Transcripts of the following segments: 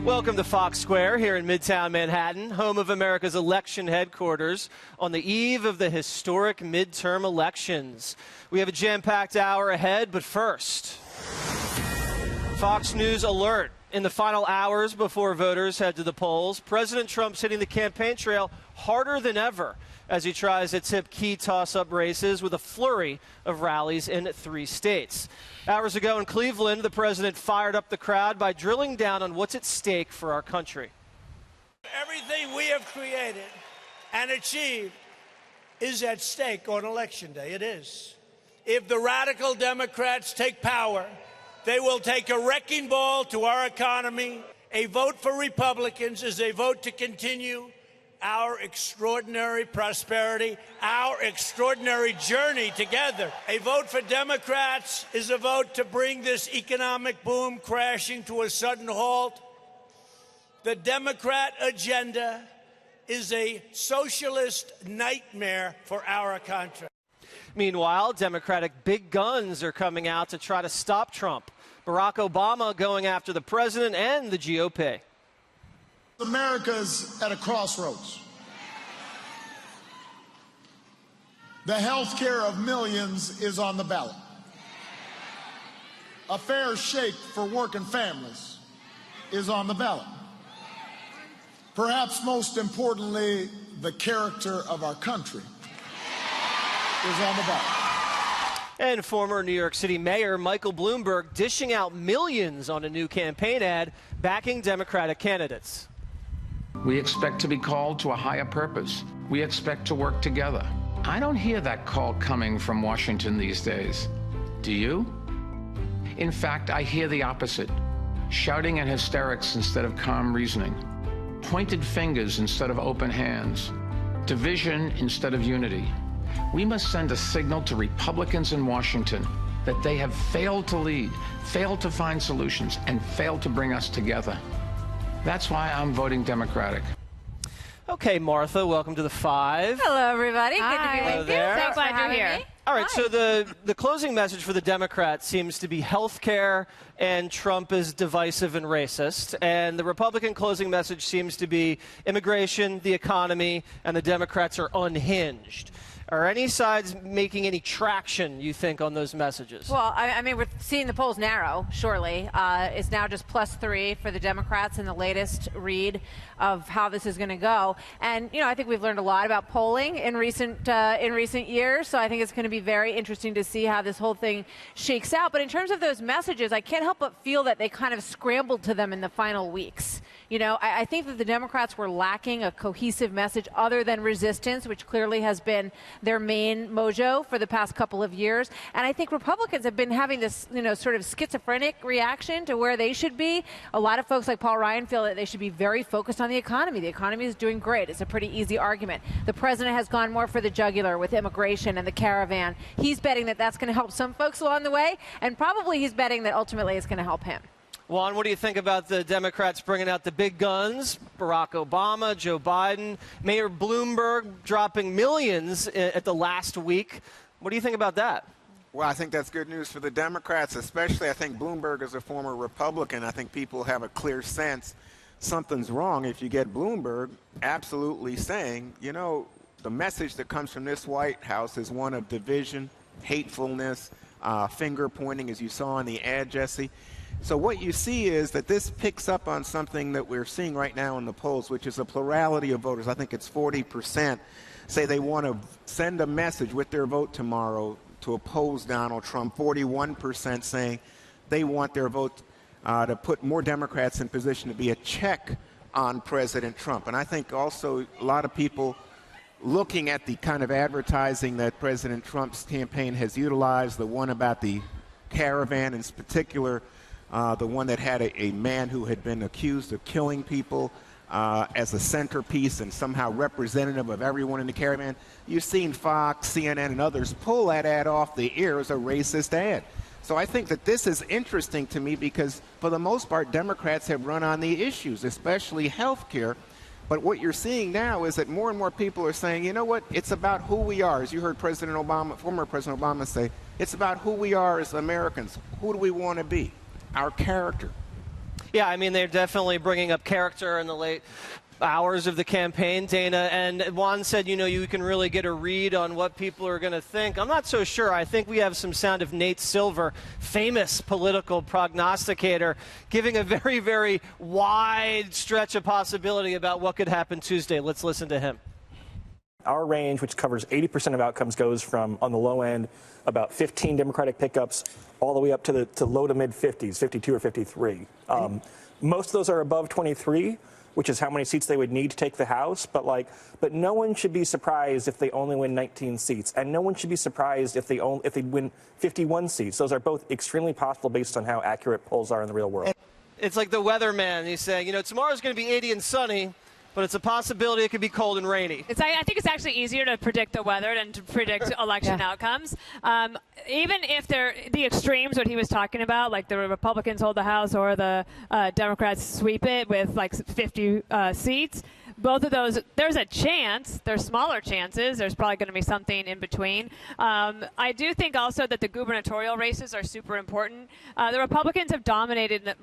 Welcome to Fox Square here in Midtown Manhattan, home of America's election headquarters, on the eve of the historic midterm elections. We have a jam-packed hour ahead, but first, Fox News alert. In the final hours before voters head to the polls, President Trump's hitting the campaign trail harder than ever as he tries to tip key toss-up races with a flurry of rallies in 3 states. Hours ago in Cleveland, the president fired up the crowd by drilling down on what's at stake for our country. Everything we have created and achieved is at stake on Election Day. It is. If the radical Democrats take power, they will take a wrecking ball to our economy. A vote for Republicans is a vote to continue our extraordinary prosperity, our extraordinary journey together. A vote for Democrats is a vote to bring this economic boom crashing to a sudden halt. The Democrat agenda is a socialist nightmare for our country. Meanwhile, Democratic big guns are coming out to try to stop Trump. Barack Obama going after the president and the GOP. America's at a crossroads. The health care of millions is on the ballot. A fair shake for working families is on the ballot. Perhaps most importantly, the character of our country is on the ballot. And former New York City Mayor Michael Bloomberg dishing out millions on a new campaign ad backing Democratic candidates. We expect to be called to a higher purpose. We expect to work together. I don't hear that call coming from Washington these days. Do you? In fact, I hear the opposite. Shouting and hysterics instead of calm reasoning. Pointed fingers instead of open hands. Division instead of unity. We must send a signal to Republicans in Washington that they have failed to lead, failed to find solutions, and failed to bring us together. That's why I'm voting Democratic. Okay, Martha, welcome to the 5. Hello, everybody. Hi. Good to be with you. There. Thanks So glad for you're having here. me. All right, Hi. so the closing message for the Democrats seems to be health care and Trump is divisive and racist. And the Republican closing message seems to be immigration, the economy, and the Democrats are unhinged. Are any sides making any traction, you think, on those messages? Well, I mean, we're seeing the polls narrow, surely. It's now just +3 for the Democrats in the latest read of how this is going to go. And, you know, I think we've learned a lot about polling in recent years, so I think it's going to be very interesting to see how this whole thing shakes out. But in terms of those messages, I can't help but feel that they kind of scrambled to them in the final weeks. You know, I think that the Democrats were lacking a cohesive message other than resistance, which clearly has been their main mojo for the past couple of years. And I think Republicans have been having this, you know, sort of schizophrenic reaction to where they should be. A lot of folks like Paul Ryan feel that they should be very focused on the economy. The economy is doing great. It's a pretty easy argument. The president has gone more for the jugular with immigration and the caravan. He's betting that that's going to help some folks along the way, and probably he's betting that ultimately it's going to help him. Juan, what do you think about the Democrats bringing out the big guns? Barack Obama, Joe Biden, Mayor Bloomberg dropping millions at the last week. What do you think about that? Well, I think that's good news for the Democrats, especially I think Bloomberg is a former Republican. I think people have a clear sense something's wrong if you get Bloomberg absolutely saying, you know, the message that comes from this White House is one of division, hatefulness, finger pointing, as you saw in the ad, Jesse. So what you see is that this picks up on something that we're seeing right now in the polls, which is a plurality of voters. I think it's 40% say they want to send a message with their vote tomorrow to oppose Donald Trump. 41% saying they want their vote to put more Democrats in position to be a check on President Trump. And I think also a lot of people looking at the kind of advertising that President Trump's campaign has utilized, the one about the caravan in particular, the one that had a man who had been accused of killing people as a centerpiece and somehow representative of everyone in the caravan. You've seen Fox, CNN, and others pull that ad off the air as a racist ad. So I think that this is interesting to me because, for the most part, Democrats have run on the issues, especially health care. But what you're seeing now is that more and more people are saying, you know what, it's about who we are. As you heard President Obama, former President Obama say, it's about who we are as Americans. Who do we want to be? Our character. Yeah, I mean, they're definitely bringing up character in the late hours of the campaign, Dana. And Juan said, you can really get a read on what people are going to think. I'm not so sure. I think we have some sound of Nate Silver, famous political prognosticator, giving a very, very wide stretch of possibility about what could happen Tuesday. Let's listen to him. Our range, which covers 80% of outcomes, goes from, on the low end, about 15 Democratic pickups all the way up to low to mid 50s, 52 or 53. Most of those are above 23, which is how many seats they would need to take the House. But no one should be surprised if they only win 19 seats, and no one should be surprised if they win 51 seats. Those are both extremely possible based on how accurate polls are in the real world. It's like the weatherman. He's saying, tomorrow's going to be 80 and sunny, but it's a possibility it could be cold and rainy. I think it's actually easier to predict the weather than to predict election outcomes. Even if they're the extremes, what he was talking about, like the Republicans hold the House or the Democrats sweep it with 50 seats, both of those, there's a chance. There's smaller chances. There's probably going to be something in between. I do think also that the gubernatorial races are super important. The Republicans have dominated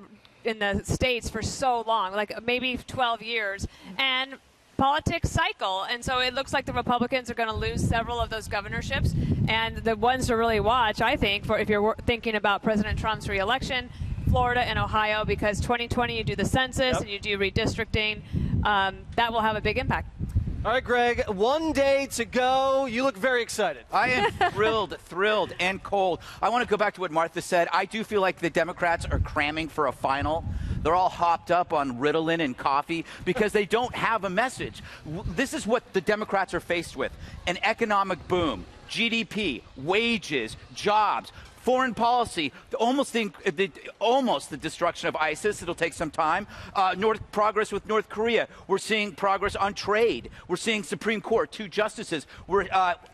in the states for so long, like maybe 12 years, and politics cycle, and so it looks like the Republicans are going to lose several of those governorships, and the ones to really watch, I think, for if you're thinking about President Trump's reelection, Florida and Ohio, because 2020 you do the census and you do redistricting, that will have a big impact. All right, Greg, one day to go. You look very excited. I am thrilled, and cold. I want to go back to what Martha said. I do feel like the Democrats are cramming for a final. They're all hopped up on Ritalin and coffee because they don't have a message. This is what the Democrats are faced with: an economic boom, GDP, wages, jobs. Foreign policy, almost the destruction of ISIS. It'll take some time. Progress with North Korea. We're seeing progress on trade. We're seeing Supreme Court, 2 justices. We're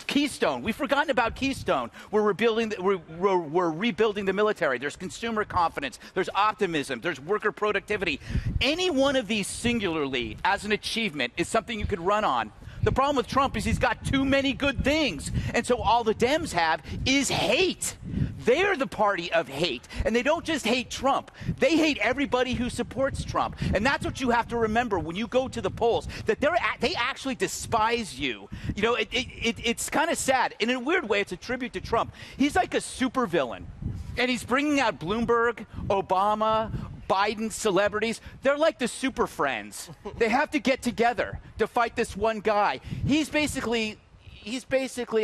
Keystone. We've forgotten about Keystone. We're rebuilding the military. There's consumer confidence. There's optimism. There's worker productivity. Any one of these singularly as an achievement is something you could run on. The problem with Trump is he's got too many good things. And so all the Dems have is hate. They're the party of hate. And they don't just hate Trump. They hate everybody who supports Trump. And that's what you have to remember when you go to the polls, that they actually despise you. It's kind of sad. In a weird way, it's a tribute to Trump. He's like a supervillain. And he's bringing out Bloomberg, Obama, Biden, celebrities. They're like the super friends. They have to get together to fight this one guy. He's basically,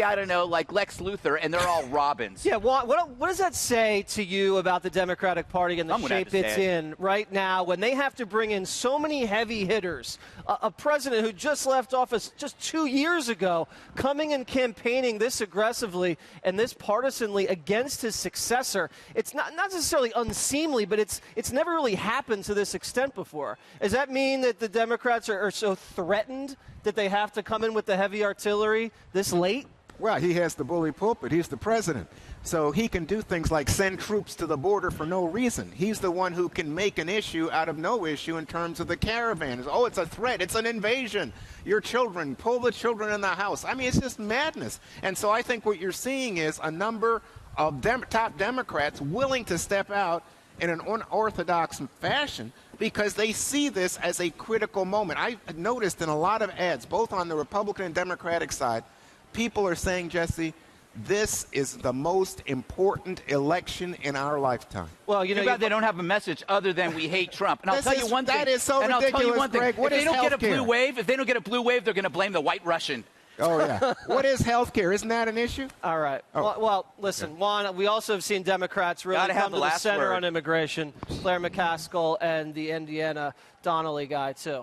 I don't know, like Lex Luthor, and they're all Robins. Yeah, what does that say to you about the Democratic Party and the shape it's in right now when they have to bring in so many heavy hitters? A president who just left office just 2 years ago, coming and campaigning this aggressively and this partisanly against his successor. It's not necessarily unseemly, but it's never really happened to this extent before. Does that mean that the Democrats are so threatened that they have to come in with the heavy artillery this late? Well, he has the bully pulpit. He's the president. So he can do things like send troops to the border for no reason. He's the one who can make an issue out of no issue in terms of the caravans. Oh, it's a threat. It's an invasion. Your children, pull the children in the house. I mean, it's just madness. And so I think what you're seeing is a number of top Democrats willing to step out in an unorthodox fashion because they see this as a critical moment. I noticed in a lot of ads, both on the Republican and Democratic side, people are saying, Jesse, this is the most important election in our lifetime. Well, they don't have a message other than we hate Trump. And I'll tell you one thing. That is so ridiculous, I'll tell you one thing. Greg. What if is they don't get a healthcare? blue wave, they're going to blame the White Russian. Oh, yeah. What is health care? Isn't that an issue? All right. Oh. Well, listen, Juan, we also have seen Democrats really come to the center on immigration. Claire McCaskill and the Indiana Donnelly guy, too.